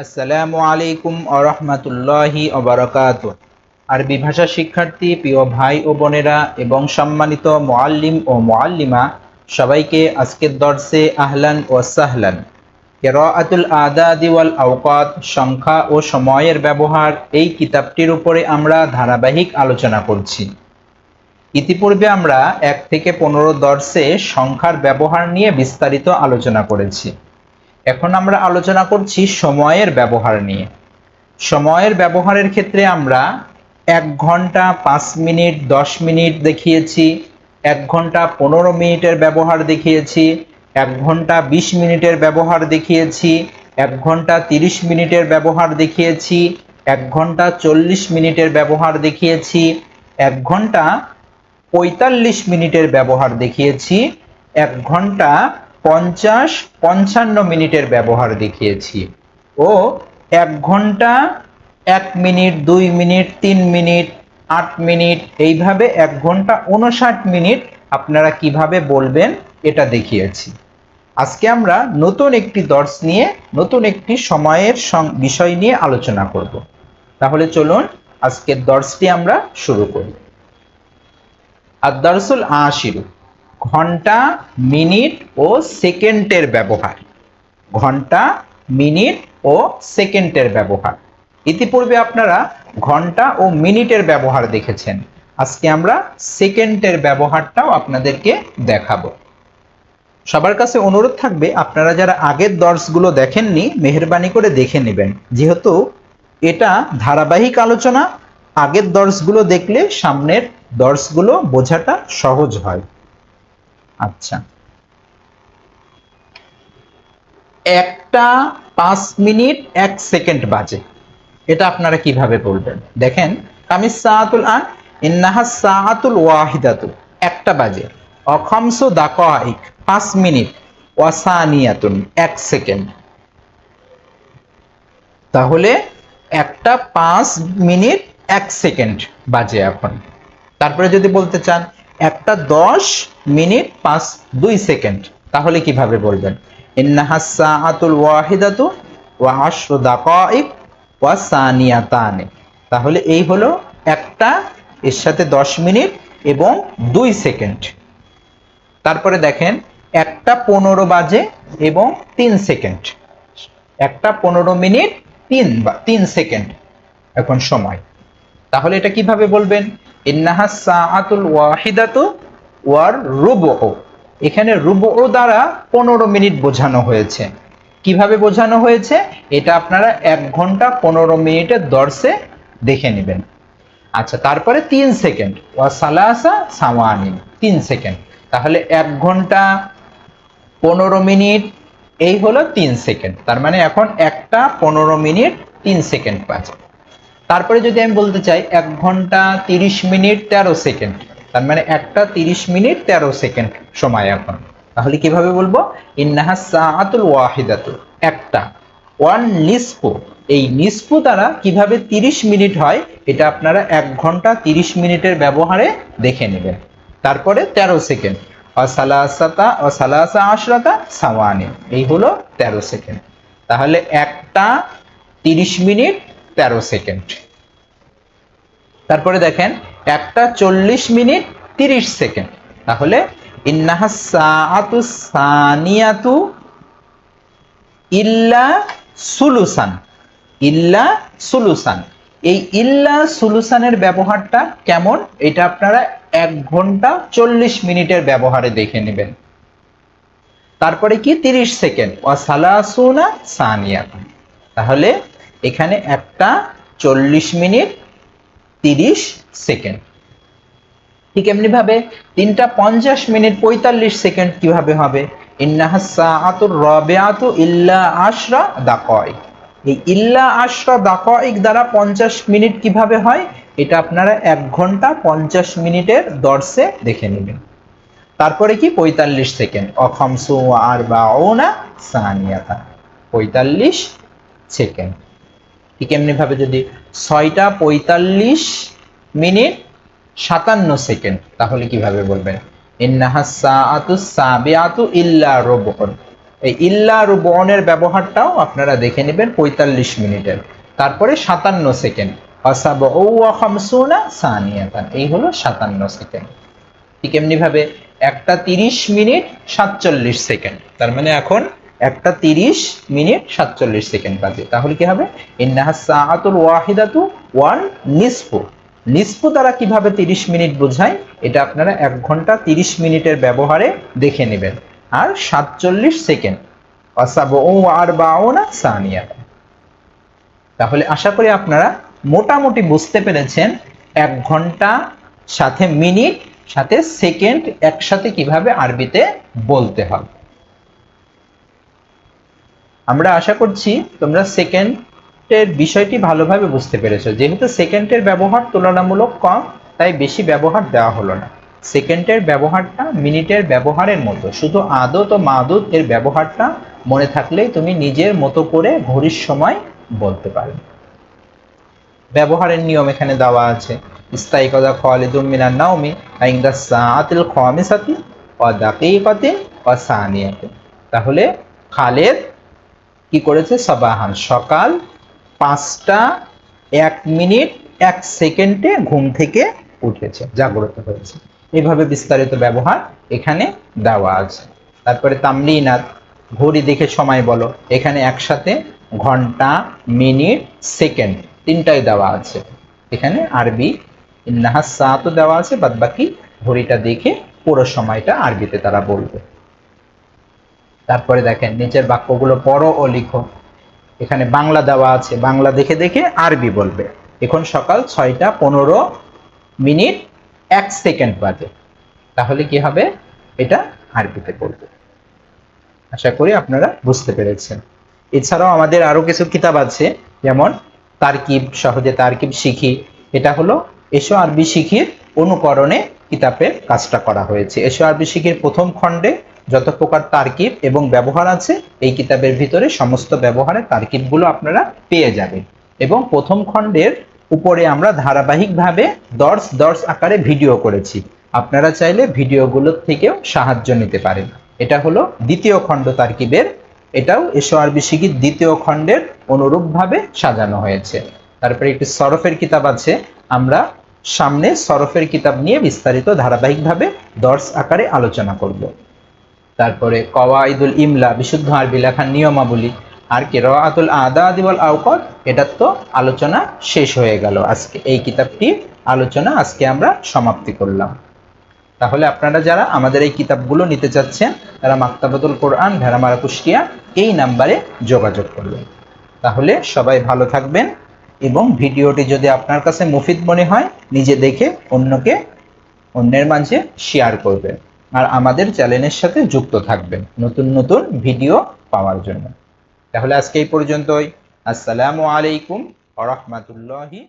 আসসালামু আলাইকুম ওয়া রাহমাতুল্লাহি ওয়া বারাকাতুহু। আরবি ভাষা শিক্ষার্থী প্রিয় ভাই ও বোনেরা এবং সম্মানিত মুআল্লিম ও মুআল্লিমা সবাইকে আজকের দর্সে আহলান ওয়া সাহলান। কিরাআতুল আদাদি ওয়াল আওকাত, সংখ্যা ও সময়ের ব্যবহার, এই কিতাবটির উপরে আমরা ধারাবাহিক আলোচনা করছি। ইতিপূর্বে আমরা 1 থেকে 15 দর্সে সংখ্যার ব্যবহার নিয়ে বিস্তারিত আলোচনা করেছি। এখন আমরা আলোচনা করছি সময়ের ব্যবহার নিয়ে। সময়ের ব্যবহারের ক্ষেত্রে আমরা 1 ঘন্টা 5 মিনিট 10 মিনিট দেখিয়েছি, 1 ঘন্টা 15 মিনিটের ব্যবহার দেখিয়েছি, 1 ঘন্টা 20 মিনিটের ব্যবহার দেখিয়েছি, 1 ঘন্টা 30 মিনিটের ব্যবহার দেখিয়েছি, 1 ঘন্টা 40 মিনিটের ব্যবহার দেখিয়েছি, 1 ঘন্টা 45 মিনিটের ব্যবহার দেখিয়েছি, 1 ঘন্টা 50-55 মিনিটের ব্যবহার দেখিয়েছি ও 1 ঘন্টা 1 মিনিট 2 মিনিট 3 মিনিট 8 মিনিট, এইভাবে 1 ঘন্টা 59 মিনিট আপনারা কিভাবে বলবেন এটা দেখিয়েছি। আজকে আমরা নতুন একটি দর্স নিয়ে নতুন একটি সময়ের বিষয় নিয়ে আলোচনা করব। তাহলে চলুন আজকের দর্সটি আমরা শুরু করি। আদ-দারসুল আশিরু, ঘন্টা, মিনিট ও সেকেন্ডের ব্যবহার। ঘন্টা, মিনিট ও সেকেন্ডের ব্যবহার। ইতিপূর্বে আপনারা ঘন্টা ও মিনিটের ব্যবহার দেখেছেন। আজকে আমরা সেকেন্ডের ব্যবহারটাও আপনাদেরকে দেখাবো। সবার কাছে অনুরোধ থাকবে, আপনারা যারা আগের দর্সগুলো দেখেননি মেহেরবানি করে দেখে নেবেন, যেহেতু এটা ধারাবাহিক আলোচনা। আগের দর্সগুলো দেখলে সামনের দর্সগুলো বোঝাটা সহজ হয়। আচ্ছা, 1টা 5 মিনিট 1 সেকেন্ড বাজে, এটা আপনারা কিভাবে বলবেন? দেখেন, কামিস সাআতুল আন ইন্নাহাস সাআতুল ওয়াহিদাতু, 1টা বাজে, অখামসু দাকাইক 5 মিনিট, ওয়াসানিয়াতুন 1 সেকেন্ড। তাহলে 1টা 5 মিনিট 1 সেকেন্ড বাজে এখন। তারপরে যদি বলতে চান 1টা 10 মিনিট 2 সেকেন্ড, তাহলে কিভাবে বলবেন? ইন্নাহাস সাআতুল ওয়াহিদাতু ওয়া 10 দাকাইক ওয়া সানিয়াতানে। তাহলে এই হলো একটা, এর সাথে 10 মিনিট এবং 2 সেকেন্ড। তারপরে দেখেন 1টা 15 বাজে এবং 3 সেকেন্ড। 1টা 15 মিনিট 3 সেকেন্ড এখন সময়। তাহলে এটা কিভাবে বলবেন? ইন্নাহাস সাআতুল ওয়াহিদাতু ওয়ার রুবউ। এখানে রুবউ দ্বারা 15 মিনিট বোঝানো হয়েছে। কিভাবে বোঝানো হয়েছে এটা আপনারা 1 ঘন্টা 15 মিনিটের দর্সে দেখে নেবেন। আচ্ছা, তারপরে 3 সেকেন্ড, ওয়া সালাসা সাওয়ানি, 3 সেকেন্ড। তাহলে 1 ঘন্টা 15 মিনিট, এই হলো 3 সেকেন্ড। তার মানে এখন 1টা 15 মিনিট 3 সেকেন্ড বাজে। তারপরে যদি আমি বলতে চাই 1 ঘন্টা 30 মিনিট 13 সেকেন্ড, তার মানে 1টা 30 মিনিট 13 সেকেন্ড সময় এখন। তাহলে কিভাবে বলবো? ইন্নাহাস সাআতুল ওয়াহিদাতু, একটা। ওয়ান নিসফু, এই নিসফু দ্বারা কিভাবে 30 মিনিট হয় এটা আপনারা 1 ঘন্টা 30 মিনিটের ব্যবহারে দেখে নেবেন। তারপরে 13 সেকেন্ড, সালাসা আশরাতা সাওয়ানি, এই হলো 13 সেকেন্ড। তাহলে 1টা 30 মিনিট 13 সেকেন্ড। তারপরে দেখেন 1টা 40 মিনিট 30 সেকেন্ড। তাহলে ইন্নাহাস সাআতু সানিয়াতু ইল্লা সুলুসান, ইল্লা সুলুসান। এই ইল্লা সুলুসানের ব্যবহারটা কেমন এটা আপনারা 1 ঘন্টা 40 মিনিটের ব্যবহারে দেখে নেবেন। তারপরে কি 30 সেকেন্ড, ওয়া সালাসুনা সানিয়াতুন। তাহলে এখানে 1টা 40 মিনিট 30 সেকেন্ড। ঠিক এমনি ভাবে 3টা 50 মিনিট 45 সেকেন্ড কিভাবে হবে? ইন্নাহাস সাআতুর রাবিআতু ইল্লা 10 দাকাইক। এই ইল্লা 10 দাকাইক দ্বারা 50 মিনিট কিভাবে হয় এটা আপনারা 1 ঘন্টা 50 মিনিটের দর্সে দেখে নেবেন। তারপরে কি 45 সেকেন্ড, অখামসু আরবাউনা সানিয়াতা, 45 সেকেন্ড। ঠিক এমনি ভাবে যদি 6টা 45 মিনিট 57 সেকেন্ড, তাহলে কিভাবে বলবেন? ইন্নাহাস সাআতুস সাবিআতু ইল্লা রুবুন, এই ইল্লা রুবনের ব্যবহারটাও আপনারা দেখে নেবেন 45 মিনিটের, তারপরে 57 সেকেন্ড, আসাবউ ওয়া খামসুনা সানিয়াতান, এই হলো 57 সেকেন্ড। ঠিক এমনি ভাবে একটা 30 মিনিট 47 সেকেন্ড, তার মানে এখন একটা 30 মিনিট 47 সেকেন্ড বাজে, তাহলে কি হবে ইন্নাহা সাআতুল ওয়াহিদাতু ওয়ান নিসফু। নিসফু দ্বারা কিভাবে 30 মিনিট বোঝায় এটা আপনারা 1 ঘন্টা 30 মিনিটের ব্যবহারে দেখে নেবেন। আর 47 সেকেন্ড, আসাবউ আরবাউনা সানিয়াত। তাহলে আশা করি আপনারা মোটামুটি বুঝতে পেরেছেন 1 ঘন্টা সাথে মিনিট সাথে সেকেন্ড একসাথে কিভাবে আরবিতে বলতে হবে। আমরা আশা করছি তোমরা সেকেন্ডের বিষয়টি ভালোভাবে বুঝতে পেরেছো। যেহেতু সেকেন্ডের ব্যবহার তুলনামূলক কম, তাই বেশি ব্যবহার দেওয়া হলো না। সেকেন্ডের ব্যবহারটা মিনিটের ব্যবহারের মতো, শুধু আদত ও মাদুত এর ব্যবহারটা মনে থাকলেই তুমি নিজের মতো করে ঘড়ির সময় বলতে পারবে। ব্যবহারের নিয়ম এখানে দেওয়া আছে, ইস্তাইকাযা খালিদুম মিনান নাওমি ইনদা সাআতিল খামিসাতি ওয়া দাকিকাতিন ওয়া সানিয়াতিন। তাহলে খালেদ কি করেছে, সাবাহান সকাল 5টা 1 মিনিট 1 সেকেন্ডে ঘুম থেকে উঠেছে, জাগ্রত হয়েছে। এইভাবে বিস্তারিত ব্যবহার এখানে দেওয়া আছে। তারপরে তামরিনাত, ঘড়ি দেখে সময় বলো, এখানে একসাথে ঘন্টা মিনিট সেকেন্ড তিনটাই দেওয়া আছে। এখানে আরবি ইন্নাহা সাআতু দেওয়া আছে, বাদ বাকি ঘড়িটা দেখে পুরো সময়টা আরবিতে তারা বলবে। তারপরে দেখেন নিচের বাক্যগুলো পড়ো ও লিখো। এখানে বাংলা দেওয়া আছে, বাংলা দেখে দেখে আরবি বলবে। এখন সকাল 6টা 15 মিনিট 1 সেকেন্ড বাজে, তাহলে কি হবে, এটা আরবিতে বলবে। আশা করি আপনারা বুঝতে পেরেছেন। এছাড়াও আমাদের আরো কিছু কিতাব আছে, যেমন তারকিব, সহজে তারকিব শিখি, এটা হলো এসো আরবি শিখির অনুকরণে কিতাবের কাজটা করা হয়েছে। এসো আরবি শিখির প্রথম খণ্ডে যত প্রকার তারকিব এবং ব্যবহার আছে এই কিতাবের ভিতরে সমস্ত ব্যবহারের তারকিবগুলো আপনারা পেয়ে যাবেন। এবং প্রথম খণ্ডের উপরে আমরা ধারাবাহিকভাবে দর্শ দর্শ আকারে ভিডিও করেছি, আপনারা চাইলে ভিডিওগুলোর থেকেও সাহায্য নিতে পারেন। এটা হলো দ্বিতীয় খণ্ড তারকিবের, এটাও এসো আরবি শিখির দ্বিতীয় খণ্ডের অনুরূপভাবে সাজানো হয়েছে। তারপরে একটি সরফের কিতাব আছে, আমরা সামনে সরফের কিতাব নিয়ে বিস্তারিত ধারাবাহিকভাবে দর্শ আকারে আলোচনা করব। তারপরে কওয়াইদুল ইমলা, বিশুদ্ধ আরবি লেখার নিয়মাবলী, আর কিরাআতুল আদাদি ওয়াল আওকাত, এটার তো আলোচনা শেষ হয়ে গেল। আজকে এই কিতাবটির আলোচনা আজকে আমরা সমাপ্তি করলাম। তাহলে আপনারা যারা আমাদের এই কিতাবগুলো নিতে চাচ্ছেন তারা মাকতাবাতুল কোরআন ভেড়ামারা কুষ্টিয়া এই নাম্বারে যোগাযোগ করবেন। তাহলে সবাই ভালো থাকবেন, এবং ভিডিওটি যদি আপনার কাছে মুফিদ মনে হয় নিজে দেখে অন্যের মাঝে শেয়ার করবেন, আর আমাদের চ্যানেলের সাথে যুক্ত থাকবেন নতুন নতুন ভিডিও পাওয়ার জন্য। তাহলে আজকে এই পর্যন্তই। আসসালামু আলাইকুম ওয়া রাহমাতুল্লাহি